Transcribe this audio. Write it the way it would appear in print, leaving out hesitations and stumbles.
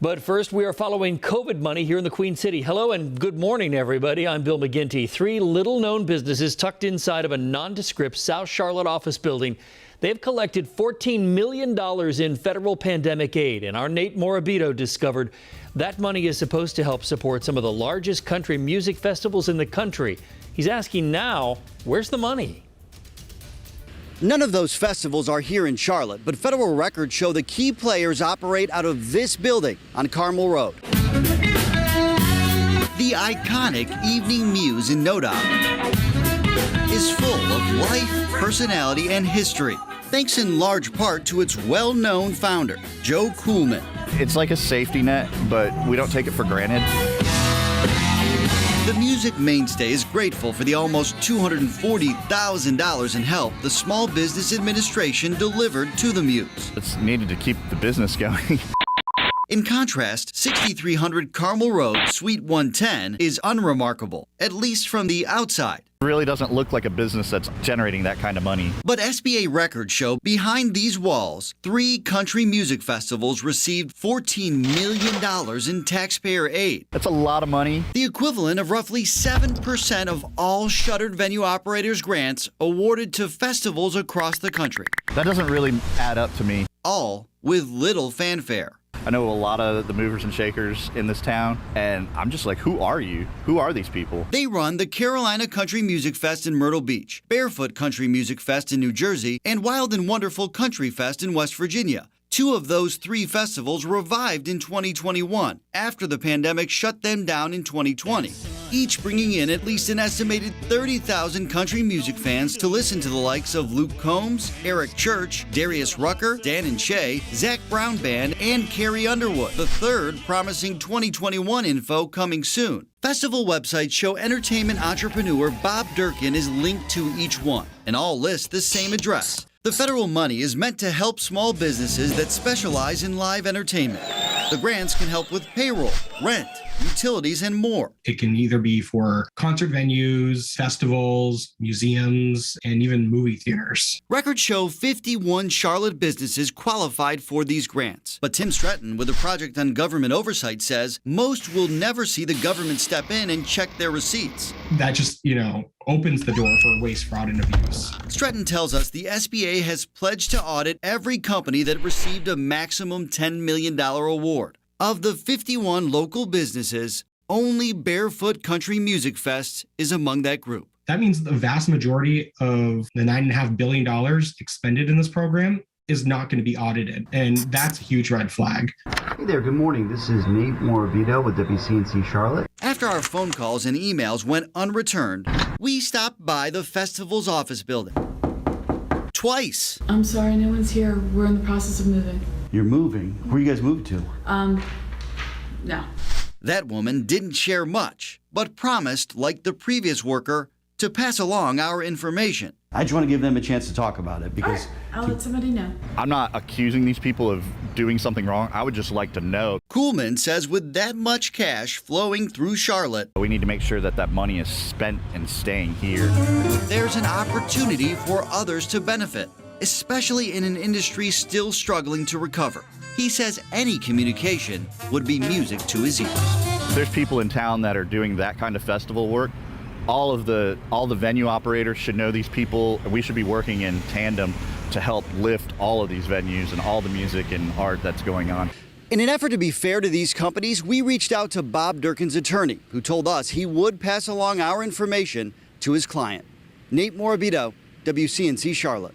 But first, we are following COVID money here in the Queen City. Hello and good morning, everybody. I'm Bill McGinty. 3 little-known businesses tucked inside of a nondescript South Charlotte office building. They've collected $14 million in federal pandemic aid, and our Nate Morabito discovered that money is supposed to help support some of the largest country music festivals in the country. He's asking now, where's the money? None of those festivals are here in Charlotte, but federal records show the key players operate out of this building on Carmel Road. The iconic Evening Muse in Nodop is full of life, personality, and history, thanks in large part to its well-known founder, Joe Coolman. It's like a safety net, but we don't take it for granted. The music mainstay is grateful for the almost $240,000 in help the Small Business Administration delivered to the Muse. It's needed to keep the business going. In contrast, 6300 Carmel Road, Suite 110 is unremarkable, at least from the outside. It really doesn't look like a business that's generating that kind of money. But SBA records show behind these walls, 3 country music festivals received $14 million in taxpayer aid. That's a lot of money. The equivalent of roughly 7% of all Shuttered venue operators grants awarded to festivals across the country. That doesn't really add up to me. All with little fanfare. I know a lot of the movers and shakers in this town, and I'm just like, who are you? Who are these people? They run the Carolina Country Music Fest in Myrtle Beach, Barefoot Country Music Fest in New Jersey, and Wild and Wonderful Country Fest in West Virginia. 2 of those 3 festivals revived in 2021 after the pandemic shut them down in 2020, each bringing in at least an estimated 30,000 country music fans to listen to the likes of Luke Combs, Eric Church, Darius Rucker, Dan and Shay, Zach Brown Band, and Carrie Underwood. The third promising 2021 info coming soon. Festival websites show entertainment entrepreneur Bob Durkin is linked to each one, and all list the same address. The federal money is meant to help small businesses that specialize in live entertainment. The grants can help with payroll, rent, utilities, and more. It can either be for concert venues, festivals, museums, and even movie theaters. Records show 51 Charlotte businesses qualified for these grants. But Tim Stretton with the Project on Government Oversight says most will never see the government step in and check their receipts. That just, opens the door for waste, fraud, and abuse. Stretton tells us the SBA has pledged to audit every company that received a maximum $10 million award. Of the 51 local businesses, only Barefoot Country Music Fest is among that group. That means the vast majority of the $9.5 billion expended in this program is not going to be audited, and that's a huge red flag. Hey there, good morning. This is Nate Morabito with WCNC Charlotte. After our phone calls and emails went unreturned, we stopped by the festival's office building. Twice. I'm sorry, no one's here. We're in the process of moving. You're moving? Where you guys moved to? No. That woman didn't share much, but promised, like the previous worker, to pass along our information. I just want to give them a chance to talk about it because... I'll let somebody know. I'm not accusing these people of doing something wrong. I would just like to know. Coolman says with that much cash flowing through Charlotte, We need to make sure that that money is spent and staying here. there's an opportunity for others to benefit, especially in an industry still struggling to recover. He says any communication would be music to his ears. There's people in town that are doing that kind of festival work. All the venue operators should know these people. We should be working in tandem to help lift all of these venues and all the music and art that's going on. In an effort to be fair to these companies, we reached out to Bob Durkin's attorney, who told us he would pass along our information to his client. Nate Morabito, WCNC Charlotte.